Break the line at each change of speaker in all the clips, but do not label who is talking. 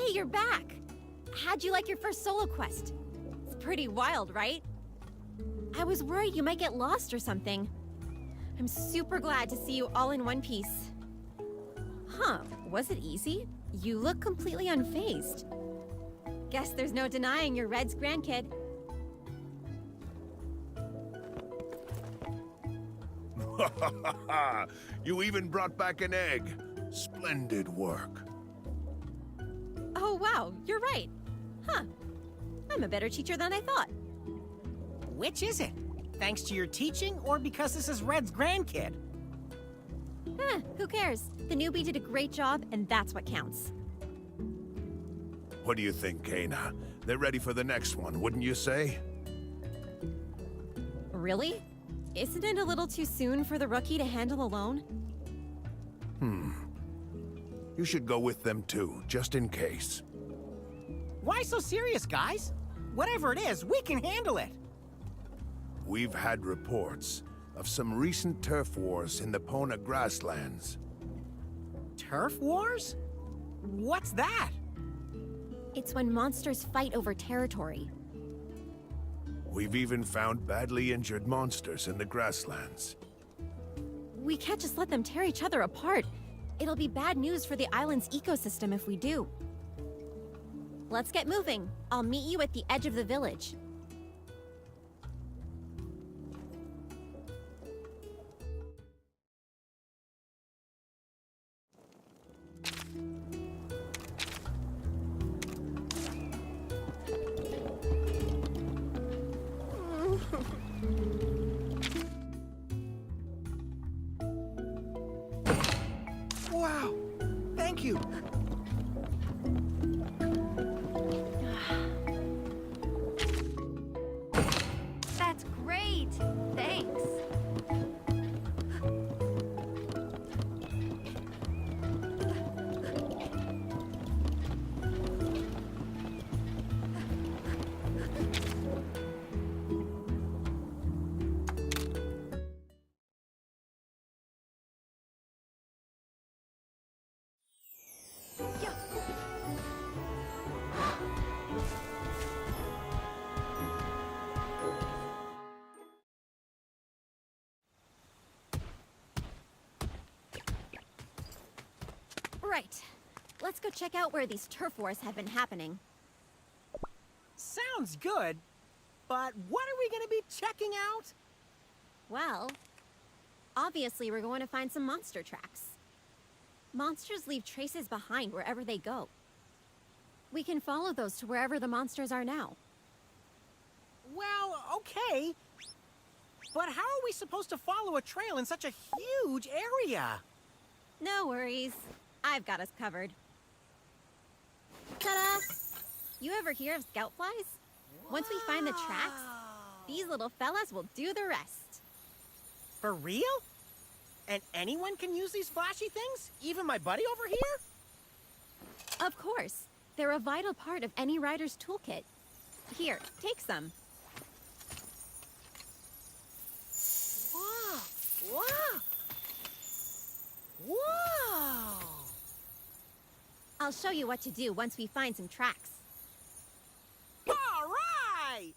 Hey, you're back! How'd you like your first solo quest? It's pretty wild, right? I was worried you might get lost or something. I'm super glad to see you all in one piece. Huh, was it easy? You look completely unfazed. Guess there's no denying you're Red's grandkid.
You even brought back an egg. Splendid work.
Oh wow, you're right. Huh. I'm a better teacher than I thought.
Which is it? Thanks to your teaching, or because this is Red's grandkid?
Who cares? The newbie did a great job, and that's what counts.
What do you think, Kena? They're ready for the next one, wouldn't you say?
Really? Isn't it a little too soon for the rookie to handle alone?
You should go with them too, just in case.
Why so serious, guys? Whatever it is, we can handle it.
We've had reports of some recent turf wars in the Pona grasslands.
Turf wars? What's that?
It's when monsters fight over territory.
We've even found badly injured monsters in the grasslands.
We can't just let them tear each other apart. It'll be bad news for the island's ecosystem if we do. Let's get moving. I'll meet you at the edge of the village.
Wow! Thank you!
That's great! Thanks.
Right. Let's go check out where these turf wars have been happening.
Sounds good, but what are we gonna be checking out?
Well, obviously we're going to find some monster tracks. Monsters leave traces behind wherever they go. We can follow those to wherever the monsters are now.
Well, okay. But how are we supposed to follow a trail in such a huge area?
No worries. I've got us covered. Ta-da! You ever hear of scout flies? Once we find the tracks, these little fellas will do the rest.
For real? And anyone can use these flashy things? Even my buddy over here?
Of course. They're a vital part of any rider's toolkit. Here, take some.
Whoa! Whoa! Whoa!
I'll show you what to do once we find some tracks.
All right!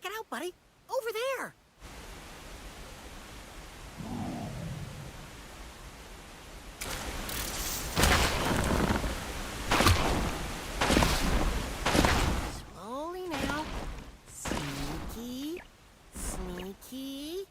Check it out, buddy. Over there. Slowly now. Sneaky. Sneaky.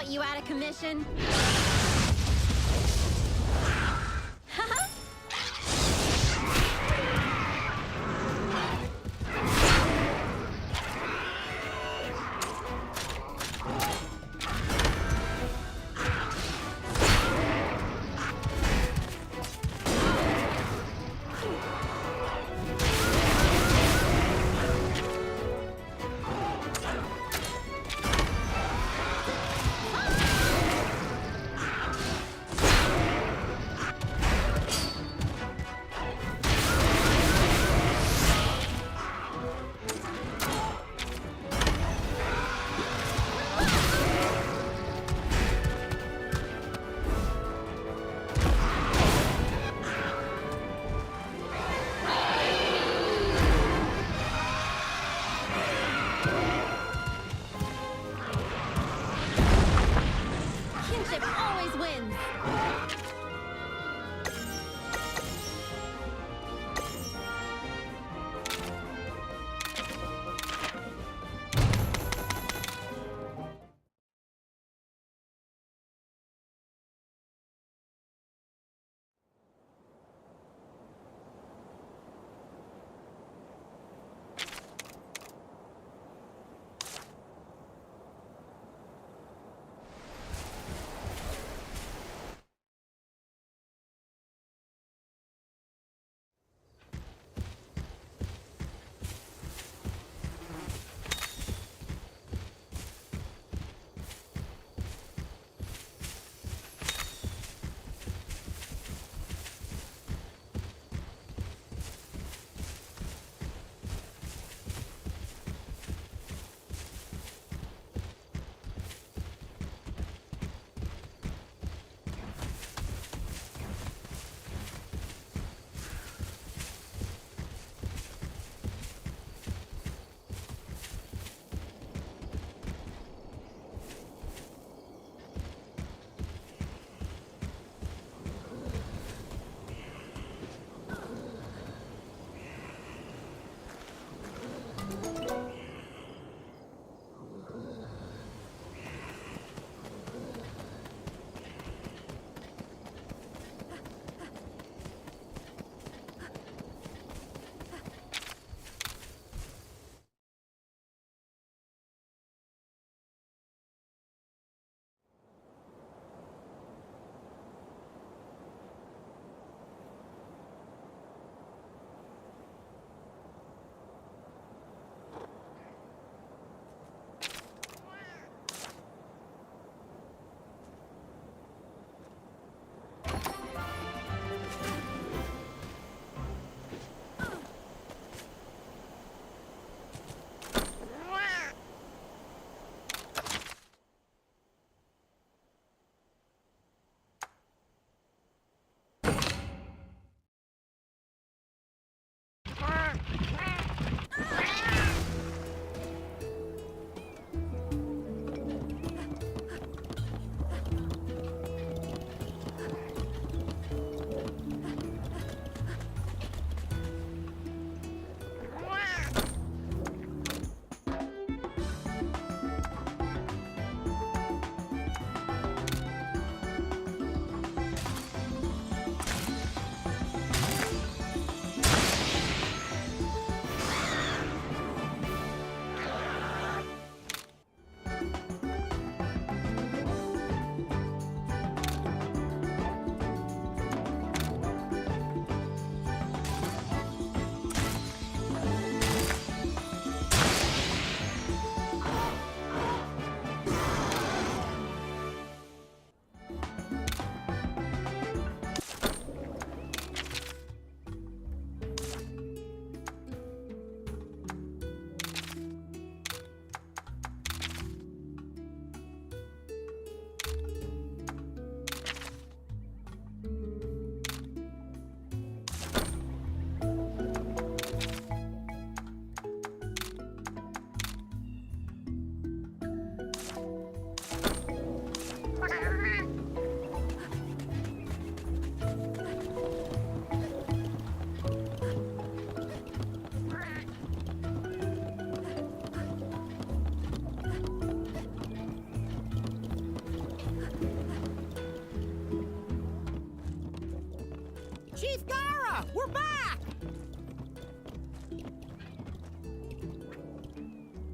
You out of commission?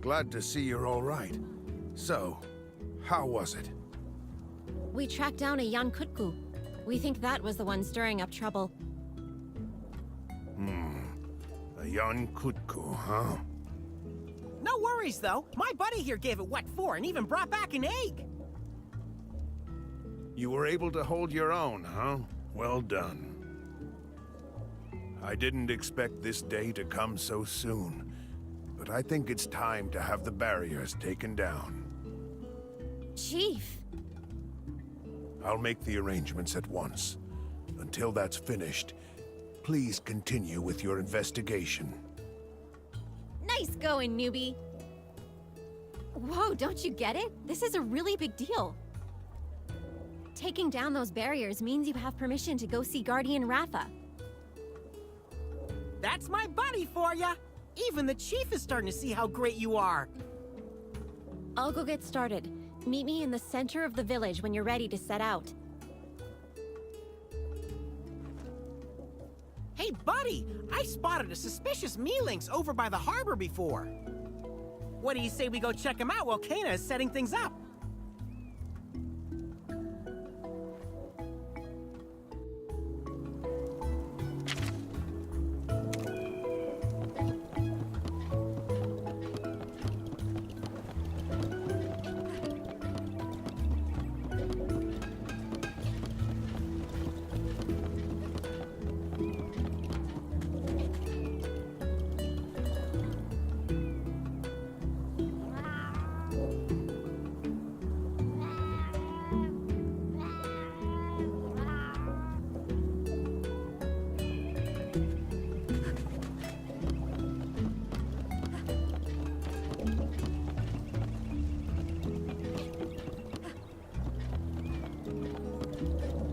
Glad to see you're all right. So, how was it?
We tracked down a Jan Kutku. We think that was the one stirring up trouble.
A Jan Kutku, huh?
No worries, though. My buddy here gave it what for and even brought back an egg.
You were able to hold your own, huh? Well done. I didn't expect this day to come so soon, but I think it's time to have the barriers taken down.
Chief!
I'll make the arrangements at once. Until that's finished, please continue with your investigation.
Nice going, newbie! Whoa, don't you get it? This is a really big deal. Taking down those barriers means you have permission to go see Guardian Ratha.
That's my buddy for ya! Even the chief is starting to see how great you are.
I'll go get started. Meet me in the center of the village when you're ready to set out.
Hey, buddy! I spotted a suspicious Mealinx over by the harbor before. What do you say we go check him out while Kena is setting things up?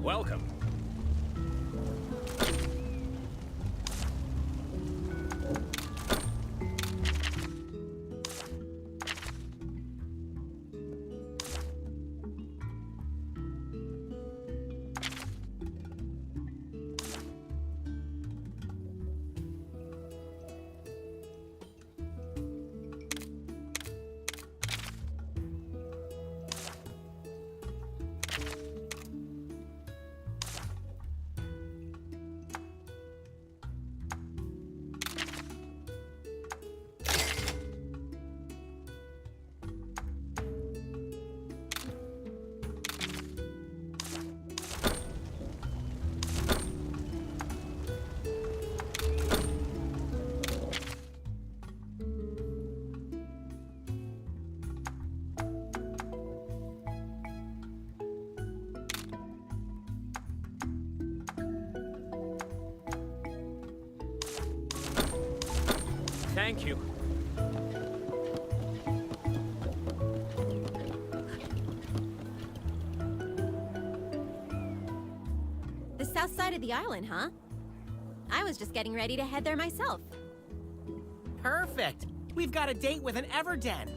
Welcome. Thank you.
The south side of the island, huh? I was just getting ready to head there myself.
Perfect! We've got a date with an Everden.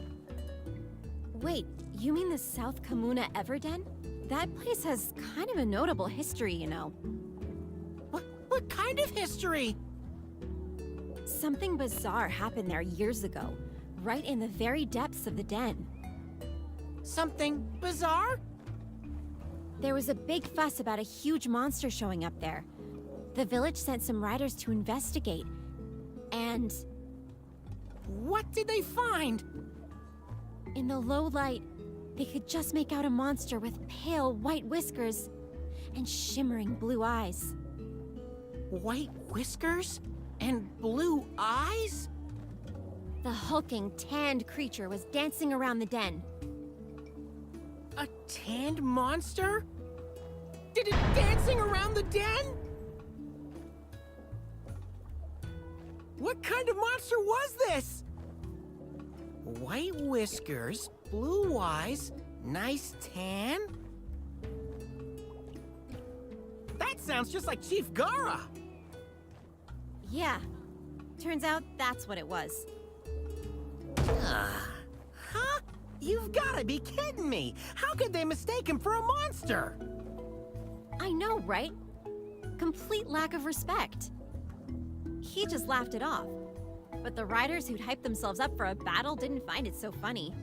Wait, you mean the South Kamuna Everden? That place has kind of a notable history, you know.
What kind of history?
Something bizarre happened there years ago, right in the very depths of the den.
Something bizarre?
There was a big fuss about a huge monster showing up there. The village sent some riders to investigate, and
What did they find?
in the low light, they could just make out a monster with pale white whiskers and shimmering blue eyes.
White whiskers? And blue eyes?
The hulking, tanned creature was dancing around the den.
A tanned monster? Did it dancing around the den? What kind of monster was this? White whiskers, blue eyes, nice tan? That sounds just like Chief Gara.
Yeah, turns out that's what it was.
Huh? You've gotta be kidding me! How could they mistake him for a monster?
I know, right? Complete lack of respect. He just laughed it off. But the riders who'd hyped themselves up for a battle didn't find it so funny.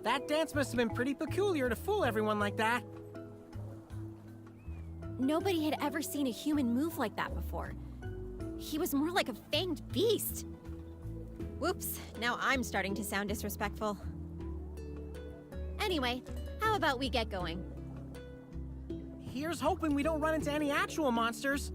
That dance must have been pretty peculiar to fool everyone like that.
Nobody had ever seen a human move like that before. He was more like a fanged beast. Whoops, now I'm starting to sound disrespectful. Anyway, how about we get going?
Here's hoping we don't run into any actual monsters.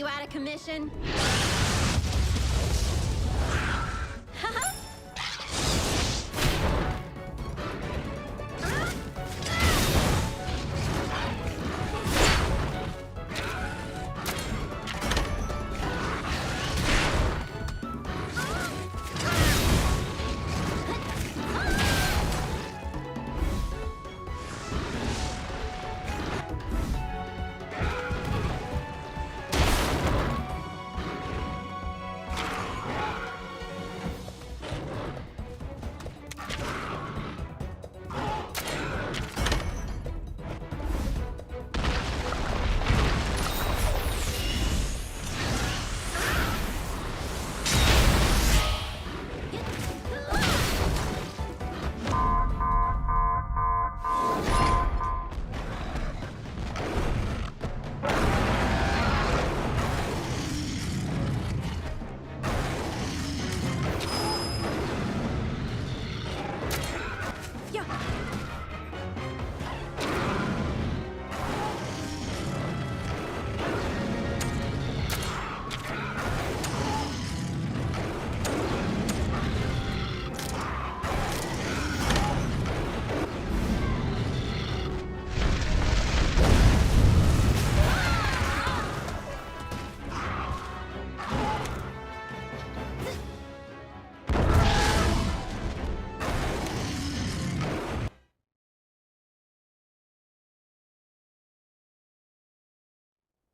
out of commission?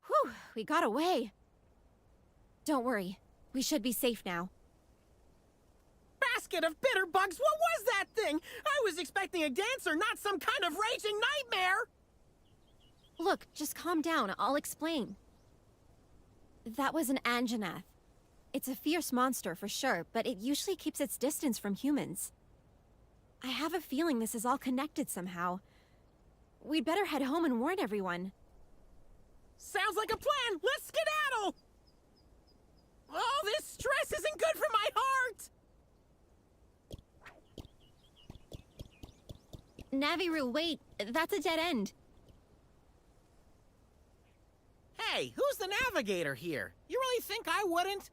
Whew, we got away. Don't worry, we should be safe now.
Basket of bitter bugs, what was that thing? I was expecting a dancer, not some kind of raging nightmare!
Look, just calm down, I'll explain. That was an Anjanath. It's a fierce monster for sure, but it usually keeps its distance from humans. I have a feeling this is all connected somehow. We'd better head home and warn everyone.
Sounds like a plan! Let's skedaddle! Oh, this stress isn't good for my heart!
Naviru, wait, that's a dead end.
Hey, who's the navigator here? You really think I wouldn't?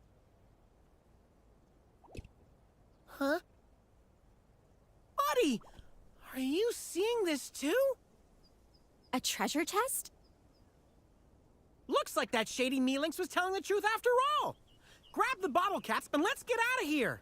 Huh? Buddy, are you seeing this too?
A treasure chest?
Looks like that shady Mealinx was telling the truth after all. Grab the bottle caps and let's get out of here.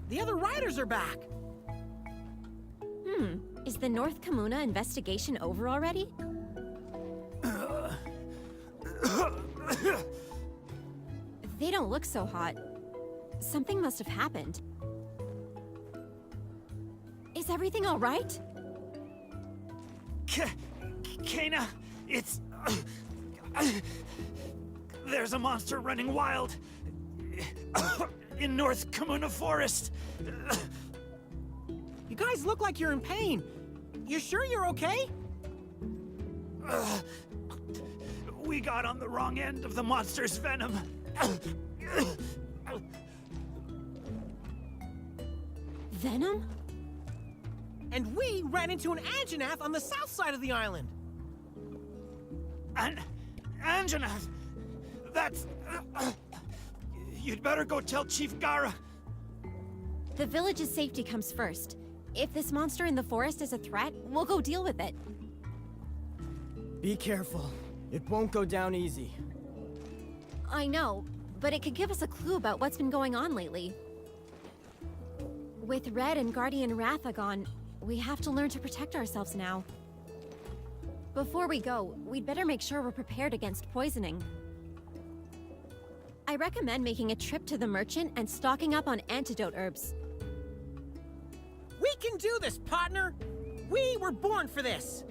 The other riders are back.
Is the North Kamuna investigation over already? They don't look so hot. Something must have happened. Is everything all right?
Kana, it's... There's a monster running wild in North Kamuna Forest.
You guys look like you're in pain. You sure you're okay?
We got on the wrong end of the monster's venom.
Venom?
And we ran into an Anjanath on the south side of the island.
And Anjanath, that's... You'd better go tell Chief Gara.
The village's safety comes first. If this monster in the forest is a threat, we'll go deal with it.
Be careful. It won't go down easy.
I know, but it could give us a clue about what's been going on lately. With Red and Guardian Ratha gone, we have to learn to protect ourselves now. Before we go, we'd better make sure we're prepared against poisoning. I recommend making a trip to the merchant and stocking up on antidote herbs.
We can do this, partner! We were born for this!